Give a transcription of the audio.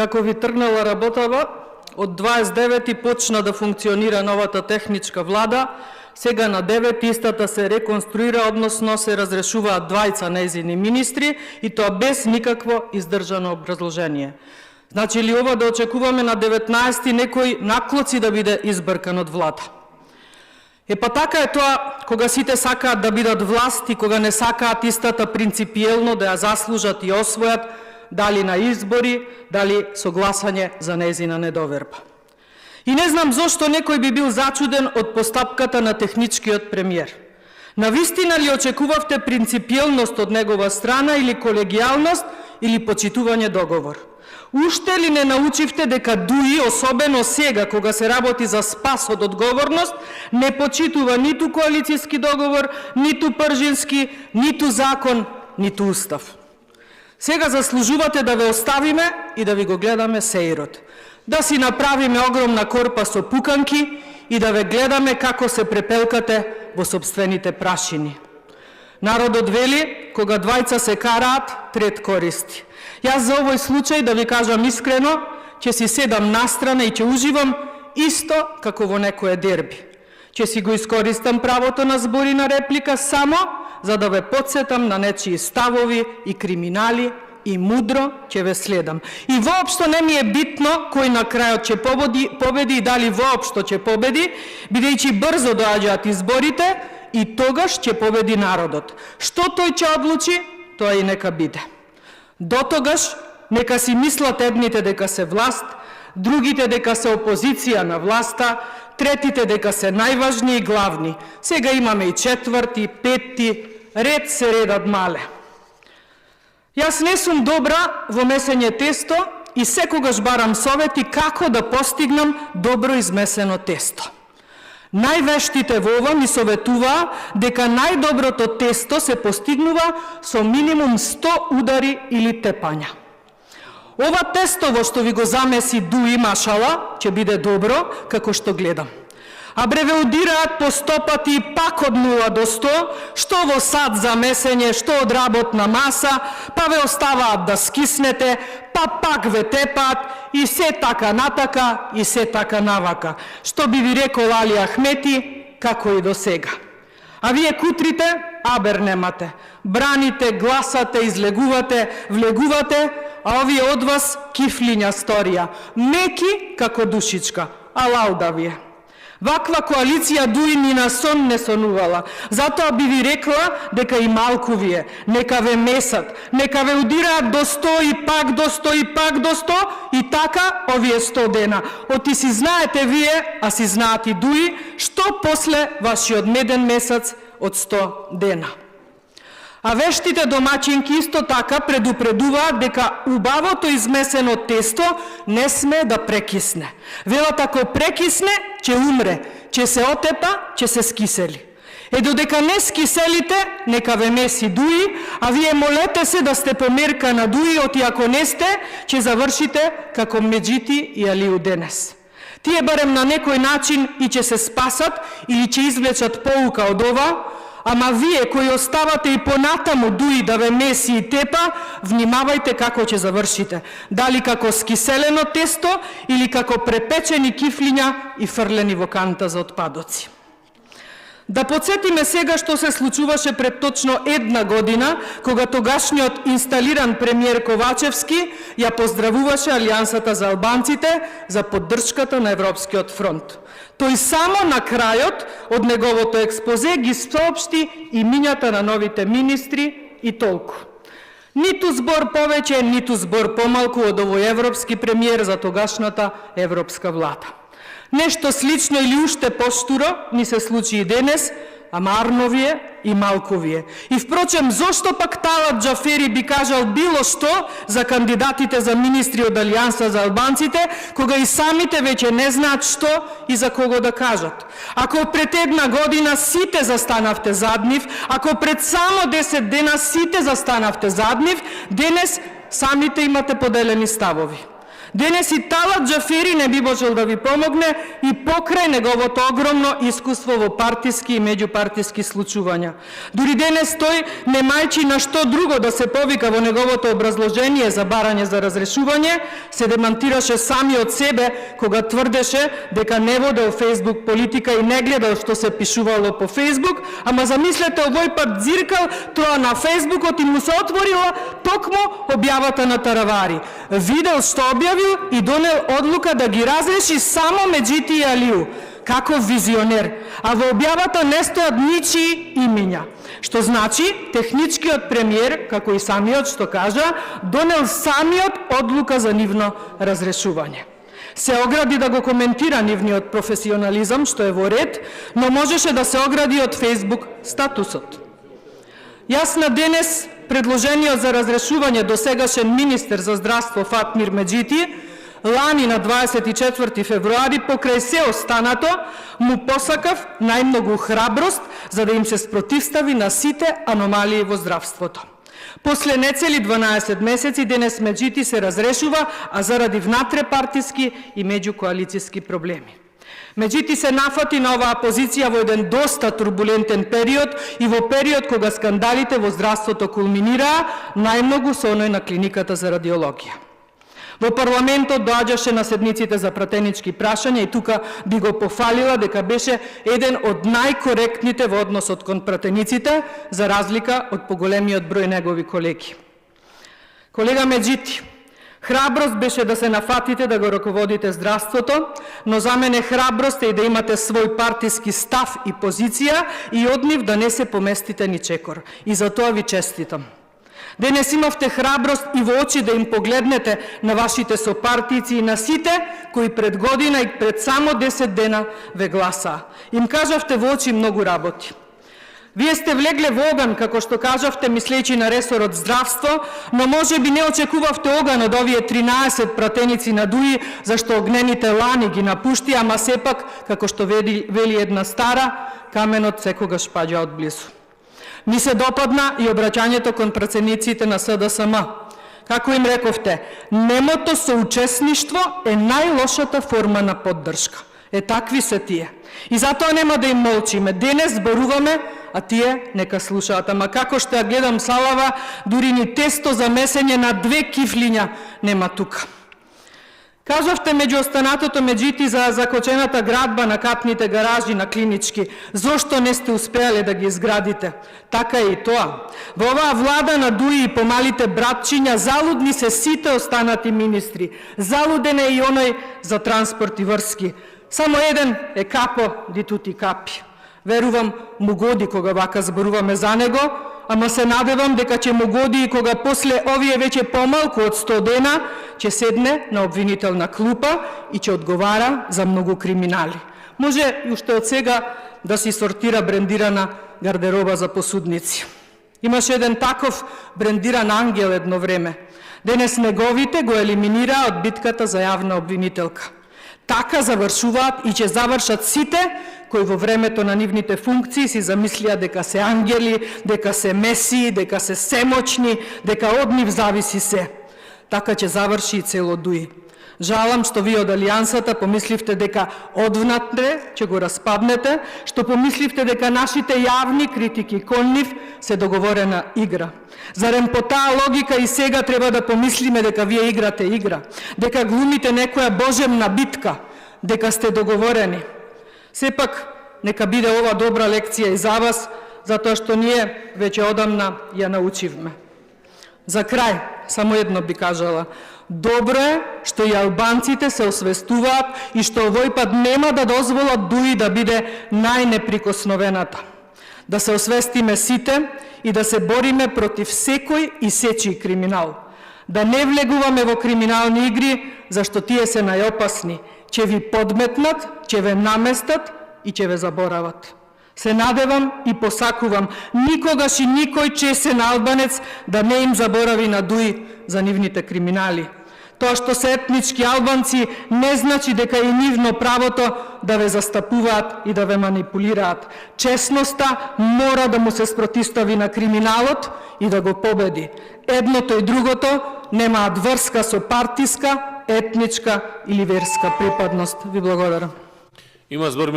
Како ви тргнала работава, од 29 почна да функционира новата техничка влада, сега на 9 истата се реконструира, односно се разрешуваат двајца нејзини министри и тоа без никакво издржано образложение. Значи ли ова да очекуваме на 19 некој наклоци да биде избркан од влада? Па така е тоа кога сите сакаат да бидат власт и кога не сакаат истата принципиелно да ја заслужат и освојат, дали на избори, дали со гласање за нејзина недоверба. И не знам зошто некој би бил зачуден од постапката на техничкиот премиер. Навистина ли очекувавте принципиелност од негова страна или колегијалност или почитување договор? Уште ли не научивте дека ДУИ, особено сега кога се работи за спас од одговорност, не почитува ниту коалицијски договор, ниту пржински, ниту закон, ниту устав? Сега заслужувате да ве оставиме и да ви го гледаме сеирот. Да си направиме огромна корпа со пуканки и да ве гледаме како се препелкате во собствените прашини. Народот вели, кога двајца се караат, трет користи. Јас за овој случај, да ви кажам искрено, ќе си седам настрана и ќе уживам исто како во некое дерби. Ќе си го искористам правото на збори на реплика само за да ве подсетам на нечии ставови и криминали и мудро ќе ве следам. И воопшто не ми е битно кој на крајот ќе победи и дали воопшто ќе победи, бидејќи брзо доаѓаат изборите и тогаш ќе победи народот. Што тој ќе одлучи, тоа и нека биде. До тогаш нека си мислат едните дека се власт, другите дека се опозиција на власта, третите дека се најважни и главни. Сега имаме и четврти, петти, ред се редат мале. Јас не сум добра во месење тесто и секогаш барам совети како да постигнам добро измесено тесто. Највештите во ова ми советуваа дека најдоброто тесто се постигнува со минимум 100 удари или тепања. Ова тестово што ви го замеси ДУИ машала ќе биде добро како што гледам. А бревеудираат по 100 пати и пак од 0 до 100, што во сад за месење, што од работна маса, па ве оставаат да скиснете, па пак ве тепаат и се така натака и се така навака. Што би ви рекол Али Ахмети, како и до сега. А вие кутрите, абер немате. Браните, гласате, излегувате, влегувате, а овие од вас кифлиња сторија, меки како душичка, а лауда вие. Ваква коалиција ДУИ ни на сон не сонувала. Затоа би ви рекла дека и малку вие, нека ве месат, нека ве удираат до 100 и пак до 100 и пак до 100 и така овие 100 дена. Оти си знаете вие, а си знаат и ДУИ, што после вашиот меден месец од 100 дена. А вештите домаќинки исто така предупредуваат дека убавото измесено тесто не сме да прекисне. Велат ако прекисне, ќе умре, ќе се отепа, ќе се скисели. Додека не скиселите, нека ве меси ДУИ, а вие молете се да сте померка на ДУИ, оти ако не сте, ќе завршите како Меджити и Алиу денес. Тие барем на некој начин и ќе се спасат или ќе извлечат поука од ова, ама вие кои оставате и понатаму ДУИ да ве меси и тепа, внимавајте како ќе завршите. Дали како скиселено тесто или како препечени кифлиња и фрлени во канта за отпадоци. Да подсетиме сега што се случуваше пред точно 1 година, кога тогашниот инсталиран премиер Ковачевски ја поздравуваше Алијансата за албанците за поддршката на Европскиот фронт. Тој само на крајот од неговото експозе ги соопшти имињата на новите министри и толку. Ниту збор повеќе, ниту збор помалку од овој европски премиер за тогашната европска влада. Нешто слично или уште поштуро ни се случи и денес, а марновие и малковие. И впрочем, зошто пак Талат Џафери би кажал било што за кандидатите за министри од Алијанса за албанците, кога и самите веќе не знаат што и за кого да кажат. Ако пред 1 година сите застанавте зад нив, ако пред само 10 дена сите застанавте зад нив, денес самите имате поделени ставови. Денес и Талат Джафери не би можел да ви помогне и покрај неговото огромно искуство во партиски и меѓупартиски случувања. Дури денес тој не мајчи на што друго да се повика во неговото образложение за барање за разрешување, се демантираше сами од себе кога тврдеше дека не водел Фейсбук политика и не гледал што се пишувало по Фейсбук, ама замислете овој пат дзиркал тоа на Фейсбукот и му се отворила токму објавата на Таравари. Видел што објавил и донел одлука да ги разреши само Меджити и Алију, како визионер, а во објавата не стоат ничии имиња. Што значи, техничкиот премиер, како и самиот што кажа, донел самиот одлука за нивно разрешување. Се огради да го коментира нивниот професионализам, што е во ред, но можеше да се огради од Фейсбук статусот. Јас на денес предложениот за разрешување до сегашен министер за здравство Фатмир Меджити, лани на 24 февруари, покрај се останато, му посакав најмногу храброст за да им се спротивстави на сите аномалии во здравството. После нецели 12 месеци денес Меджити се разрешува, а заради внатрепартиски и меѓукоалициски проблеми. Меджити се нафати на оваа позиција во еден доста турбулентен период и во период кога скандалите во здравството кулминираа, најмногу со оној на клиниката за радиологија. Во парламентот доаѓаше на седниците за пратенички прашања и тука би го пофалила дека беше еден од најкоректните во односот кон пратениците, за разлика од поголемиот број негови колеги. Колега Меджити, храброст беше да се нафатите да го раководите здравството, но за мене храброст е и да имате свој партиски став и позиција и од нив да не се поместите ни чекор. И за тоа ви честитам. Денес имавте храброст и во очи да им погледнете на вашите сопартици и на сите кои пред година и пред само 10 дена ве гласаа. Им кажавте во очи многу работи. Вие сте влегле во оган, како што кажавте, мислејќи на ресорот здравство, но може би не очекувавте оган од овие 13 пратеници на ДУИ, зашто огнените лани ги напушти, ама сепак, како што вели една стара, каменот секогаш паѓа од близу. Ми се допадна и обраќањето кон пратениците на СДСМ. Како им рековте, немото соучесништво е најлошата форма на поддршка. Такви се тие. И затоа нема да им молчиме. Денес зборуваме, а тие нека слушаат. Ама како што ја гледам салава, дури ни тесто за месење на 2 кифлиња нема тука. Кажавте меѓу останатото Меджити за закочената градба на капните гаражи на клинички. Зошто не сте успеале да ги изградите? Така е и тоа. Во оваа влада на ДУИ и помалите братчиња залудни се сите останати министри. Залуден е и оној за транспорт и врски. Само еден е капо ди тути капи. Верувам, му годи кога вака зборуваме за него, ама се надевам дека ќе му годи и кога после овие веќе помалку од 100 дена ќе седне на обвинителна клупа и ќе одговара за многу криминали. Може и уште од сега да си сортира брендирана гардероба за посудници. Имаше еден таков брендиран ангел едно време. Денес неговите го елиминираа од битката за јавна обвинителка. Така завршуваат и ќе завршат сите кои во времето на нивните функции си замислија дека се ангели, дека се месии, дека се семочни, дека од нив зависи се. Така ќе заврши и цело ДУИ. Жалам што вие од Алијансата помисливте дека одвнатре ќе го распаднете, што помисливте дека нашите јавни критики кон нив се договорена игра. Зарем по таа логика и сега треба да помислиме дека вие играте игра, дека глумите некоја божемна битка, дека сте договорени. Сепак, нека биде ова добра лекција и за вас, затоа што ние веќе одамна ја научивме. За крај, само едно би кажала. Добро е што и албанците се освестуваат и што овој пат нема да дозволат ДУИ да биде најнеприкосновената. Да се освестиме сите и да се бориме против секој и сечи криминал. Да не влегуваме во криминални игри, зашто тие се најопасни. Ќе ви подметнат, ќе ве наместат и ќе ве заборават. Се надевам и посакувам никогаш и никој чесен албанец да не им заборави на ДУИ за нивните криминали. Тоа што се етнички албанци не значи дека и нивно правото да ве застапуваат и да ве манипулираат. Чесноста мора да му се спротистави на криминалот и да го победи. Едното и другото немаат врска со партиска, етничка или верска припадност. Ви благодарам. Има збор